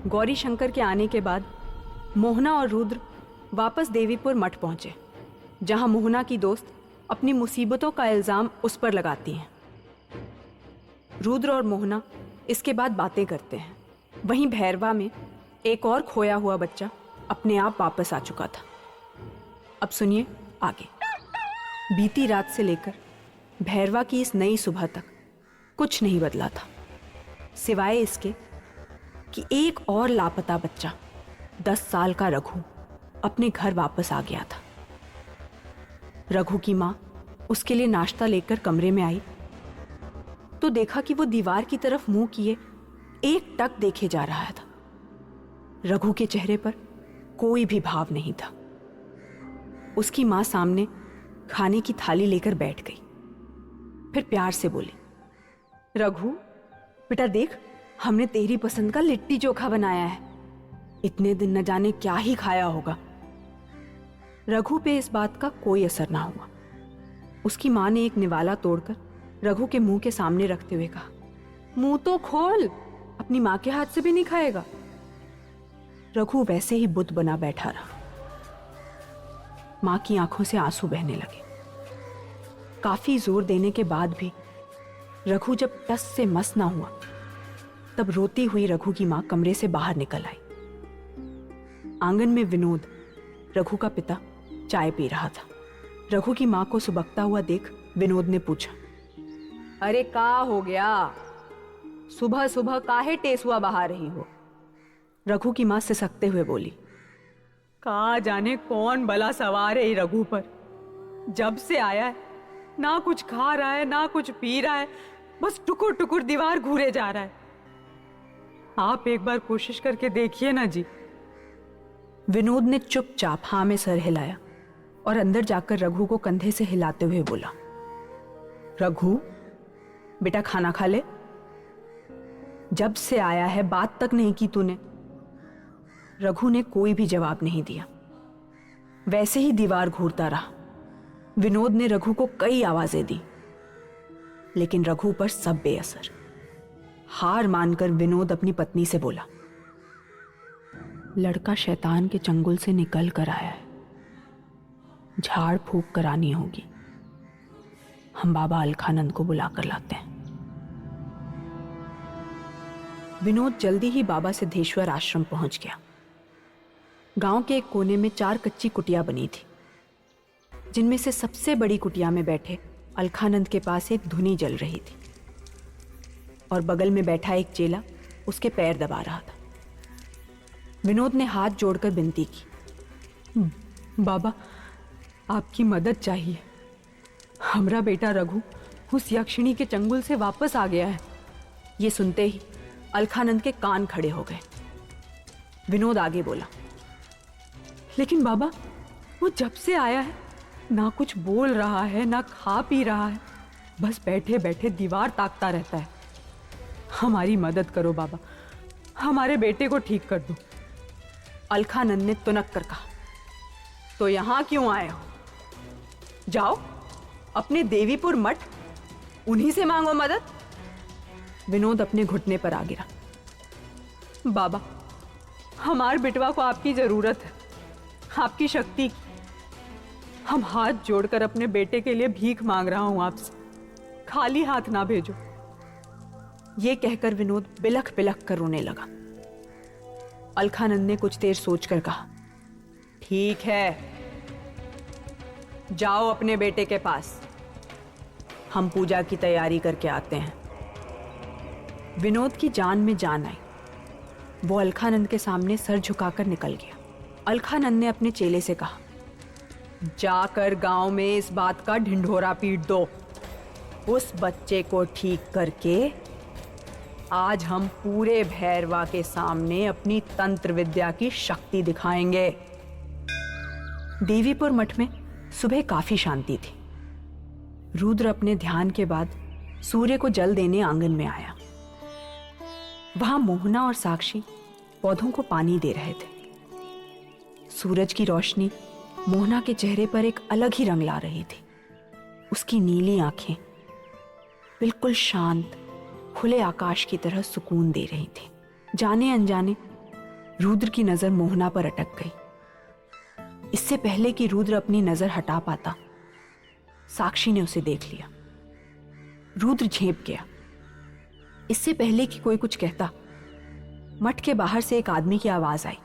गौरी शंकर के आने के बाद मोहना और रुद्र वापस देवीपुर मठ पहुंचे, जहां मोहना की दोस्त अपनी मुसीबतों का इल्जाम उस पर लगाती हैं। रुद्र और मोहना इसके बाद बातें करते हैं। वहीं भैरवा में एक और खोया हुआ बच्चा अपने आप वापस आ चुका था। अब सुनिए आगे। बीती रात से लेकर भैरवा की इस नई सुबह तक कुछ नहीं बदला था, सिवाय इसके कि एक और लापता बच्चा 10 साल का रघु अपने घर वापस आ गया था। रघु की मां उसके लिए नाश्ता लेकर कमरे में आई तो देखा कि वो दीवार की तरफ मुंह किए एक टक देखे जा रहा था। रघु के चेहरे पर कोई भी भाव नहीं था। उसकी मां सामने खाने की थाली लेकर बैठ गई, फिर प्यार से बोली, रघु बेटा देख, हमने तेरी पसंद का लिट्टी चोखा बनाया है। इतने दिन न जाने क्या ही खाया होगा। रघु पे इस बात का कोई असर ना हुआ। उसकी मां ने एक निवाला तोड़कर रघु के मुंह के सामने रखते हुए कहा, मुंह तो खोल, अपनी मां के हाथ से भी नहीं खाएगा। रघु वैसे ही बुत बना बैठा रहा। मां की आंखों से आंसू बहने लगे। काफी जोर देने के बाद भी रघु जब टस से मस ना हुआ, तब रोती हुई रघु की मां कमरे से बाहर निकल आई। आंगन में विनोद, रघु का पिता, चाय पी रहा था। रघु की मां को सुबकता हुआ देख विनोद ने पूछा, अरे का हो गया? सुबह सुबह काहे टेसुआ बहा रही हो? रघु की मां सिसकते हुए बोली, का जाने कौन भला सवार है रघु पर। जब से आया है ना कुछ खा रहा है ना कुछ पी रहा है, बस टुकुर टुकुर दीवार घूरे जा रहा है। आप एक बार कोशिश करके देखिए ना जी। विनोद ने चुपचाप हाँ में सर हिलाया और अंदर जाकर रघु को कंधे से हिलाते हुए बोला, रघु बेटा खाना खा ले। जब से आया है बात तक नहीं की तूने। रघु ने कोई भी जवाब नहीं दिया, वैसे ही दीवार घूरता रहा। विनोद ने रघु को कई आवाजें दी, लेकिन रघु पर सब बेअसर। हार मानकर विनोद अपनी पत्नी से बोला, लड़का शैतान के चंगुल से निकल कर आया है, झाड़ फूक करानी होगी। हम बाबा अलखानंद को बुलाकर लाते हैं। विनोद जल्दी ही बाबा सिद्धेश्वर आश्रम पहुंच गया। गांव के एक कोने में 4 कच्ची कुटिया बनी थी, जिनमें से सबसे बड़ी कुटिया में बैठे अलखानंद के पास एक धुनी जल रही थी और बगल में बैठा एक चेला उसके पैर दबा रहा था। विनोद ने हाथ जोड़कर विनती की, बाबा आपकी मदद चाहिए। हमरा बेटा रघु उस यक्षिणी के चंगुल से वापस आ गया है। ये सुनते ही अलखानंद के कान खड़े हो गए। विनोद आगे बोला, लेकिन बाबा वो जब से आया है ना कुछ बोल रहा है ना खा पी रहा है, बस बैठे बैठे दीवार ताकता रहता है। हमारी मदद करो बाबा, हमारे बेटे को ठीक कर दो। अलखानंद ने तुनक कर कहा, तो यहां क्यों आए हो? जाओ अपने देवीपुर मठ, उन्हीं से मांगो मदद। विनोद अपने घुटने पर आ गिरा। बाबा हमार बेटवा को आपकी जरूरत है, आपकी शक्ति की। हम हाथ जोड़कर अपने बेटे के लिए भीख मांग रहा हूं आपसे, खाली हाथ ना भेजो। ये कहकर विनोद बिलख बिलख कर रोने लगा। अलखानंद ने कुछ देर सोचकर कहा, ठीक है, जाओ अपने बेटे के पास, हम पूजा की तैयारी करके आते हैं। विनोद की जान में जान आई। वो अलखानंद के सामने सर झुकाकर निकल गया। अलखानंद ने अपने चेले से कहा, जाकर गांव में इस बात का ढिंढोरा पीट दो। उस बच्चे को ठीक करके आज हम पूरे भैरवा के सामने अपनी तंत्र विद्या की शक्ति दिखाएंगे। देवीपुर मठ में सुबह काफी शांति थी। रुद्र अपने ध्यान के बाद सूर्य को जल देने आंगन में आया। वहां मोहना और साक्षी पौधों को पानी दे रहे थे। सूरज की रोशनी मोहना के चेहरे पर एक अलग ही रंग ला रही थी। उसकी नीली आंखें बिल्कुल शांत खुले आकाश की तरह सुकून दे रही थी। जाने अनजाने रुद्र की नजर मोहना पर अटक गई। इससे पहले कि रुद्र अपनी नजर हटा पाता, साक्षी ने उसे देख लिया। रुद्र झेंप गया। इससे पहले कि कोई कुछ कहता, मठ के बाहर से एक आदमी की आवाज आई,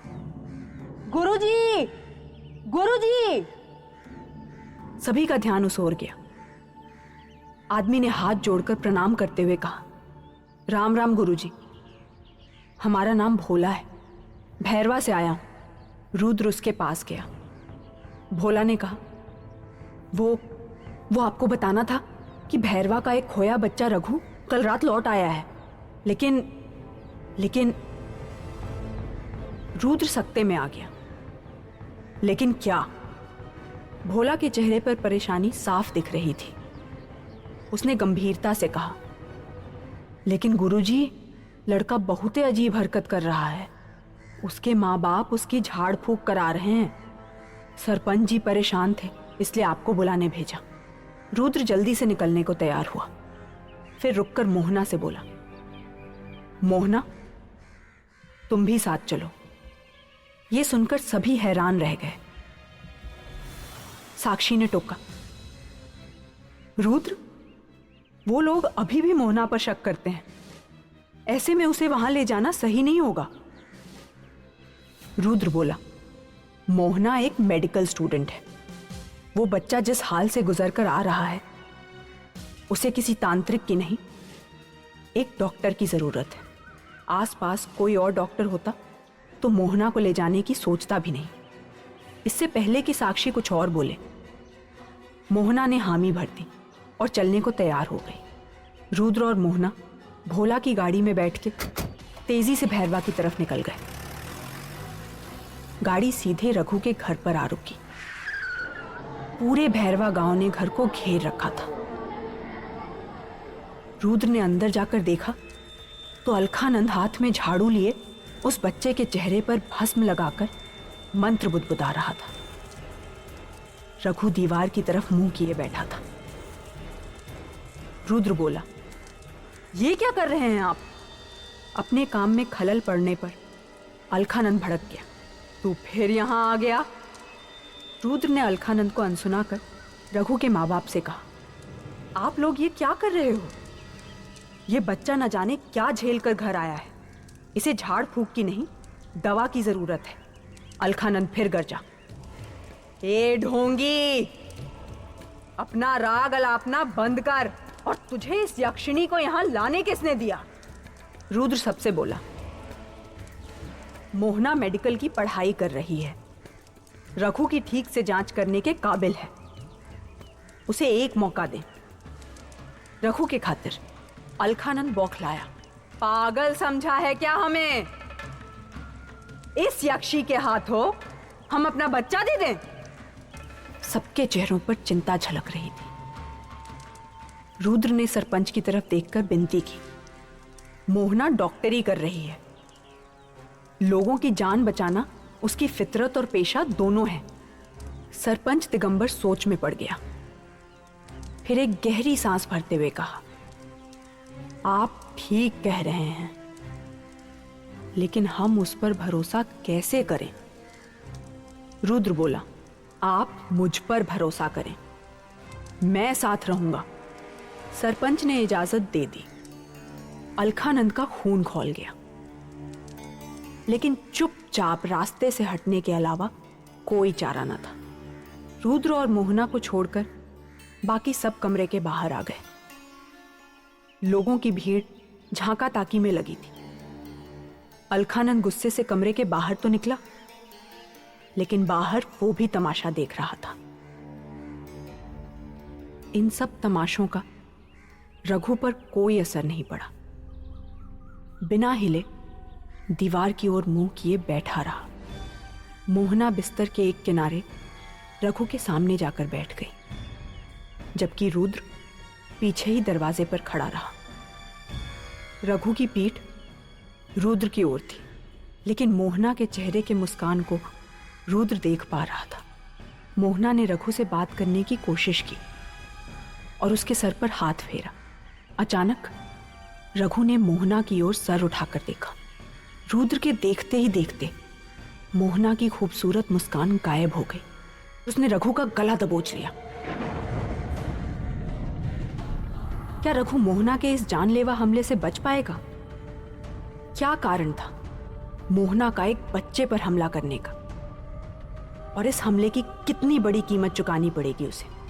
गुरुजी, गुरुजी। सभी का ध्यान उस ओर गया। आदमी ने हाथ जोड़कर प्रणाम करते हुए कहा, राम राम गुरुजी, हमारा नाम भोला है, भैरवा से आया हूं। रुद्र उसके पास गया। भोला ने कहा, वो आपको बताना था कि भैरवा का एक खोया बच्चा रघु कल रात लौट आया है, लेकिन रुद्र सकते में आ गया। लेकिन क्या? भोला के चेहरे पर परेशानी साफ दिख रही थी। उसने गंभीरता से कहा, लेकिन गुरुजी, लड़का बहुत ही अजीब हरकत कर रहा है। उसके माँ बाप उसकी झाड़ फूक करा रहे हैं। सरपंच जी परेशान थे, इसलिए आपको बुलाने भेजा। रुद्र जल्दी से निकलने को तैयार हुआ, फिर रुककर मोहना से बोला, मोहना, तुम भी साथ चलो। यह सुनकर सभी हैरान रह गए। साक्षी ने टोका, रुद्र, वो लोग अभी भी मोहना पर शक करते हैं, ऐसे में उसे वहां ले जाना सही नहीं होगा। रुद्र बोला, मोहना एक मेडिकल स्टूडेंट है। वो बच्चा जिस हाल से गुजर कर आ रहा है, उसे किसी तांत्रिक की नहीं, एक डॉक्टर की जरूरत है। आसपास कोई और डॉक्टर होता तो मोहना को ले जाने की सोचता भी नहीं। इससे पहले कि साक्षी कुछ और बोले, मोहना ने हामी भर दी और चलने को तैयार हो गई। रुद्र और मोहना भोला की गाड़ी में बैठ के तेजी से भैरवा की तरफ निकल गए। गाड़ी सीधे रघु के घर पर आ रुकी। पूरे भैरवा गांव ने घर को घेर रखा था। रुद्र ने अंदर जाकर देखा तो अलखानंद हाथ में झाड़ू लिए उस बच्चे के चेहरे पर भस्म लगाकर मंत्र बुदबुदा रहा था। रघु दीवार की तरफ मुंह किए बैठा था। रुद्र बोला, ये क्या कर रहे हैं आप? अपने काम में खलल पड़ने पर अलखानंद भड़क गया। तू फिर यहां आ गया? रुद्र ने अलखानंद को अनसुना कर रघु के माँ बाप से कहा, आप लोग ये क्या कर रहे हो? ये बच्चा न जाने क्या झेल कर घर आया है। इसे झाड़ फूक की नहीं, दवा की जरूरत है। अलखानंद फिर गरजा, ए ढोंगी, अपना राग अलापना बंद कर, और तुझे इस यक्षिणी को यहां लाने किसने दिया? रुद्र सबसे बोला, मोहना मेडिकल की पढ़ाई कर रही है, रघु की ठीक से जांच करने के काबिल है। उसे एक मौका दे। रघु के खातिर। अलखानंद बौखलाया, पागल समझा है क्या हमें? इस यक्षी के हाथों हम अपना बच्चा दे दें? सबके चेहरों पर चिंता झलक रही थी। रुद्र ने सरपंच की तरफ देखकर विनती की, मोहना डॉक्टरी कर रही है। लोगों की जान बचाना उसकी फितरत और पेशा दोनों है। सरपंच दिगंबर सोच में पड़ गया। फिर एक गहरी सांस भरते हुए कहा, आप ठीक कह रहे हैं, लेकिन हम उस पर भरोसा कैसे करें? रुद्र बोला, आप मुझ पर भरोसा करें, मैं साथ रहूंगा। सरपंच ने इजाजत दे दी। अलखानंद का खून खौल गया, लेकिन चुपचाप रास्ते से हटने के अलावा कोई चारा न था। रुद्र और मोहना को छोड़कर बाकी सब कमरे के बाहर आ गए। लोगों की भीड़ झांका ताकी में लगी थी। अलखानंद गुस्से से कमरे के बाहर तो निकला, लेकिन बाहर वो भी तमाशा देख रहा था। इन सब तमाशों का रघु पर कोई असर नहीं पड़ा। बिना हिले दीवार की ओर मुंह किए बैठा रहा। मोहना बिस्तर के एक किनारे रघु के सामने जाकर बैठ गई, जबकि रुद्र पीछे ही दरवाजे पर खड़ा रहा। रघु की पीठ रुद्र की ओर थी, लेकिन मोहना के चेहरे के मुस्कान को रुद्र देख पा रहा था। मोहना ने रघु से बात करने की कोशिश की और उसके सर पर हाथ फेरा। अचानक रघु ने मोहना की ओर सर उठाकर देखा। रुद्र के देखते ही देखते मोहना की खूबसूरत मुस्कान गायब हो गई। उसने रघु का गला दबोच लिया। क्या रघु मोहना के इस जानलेवा हमले से बच पाएगा? क्या कारण था मोहना का एक बच्चे पर हमला करने का? और इस हमले की कितनी बड़ी कीमत चुकानी पड़ेगी उसे?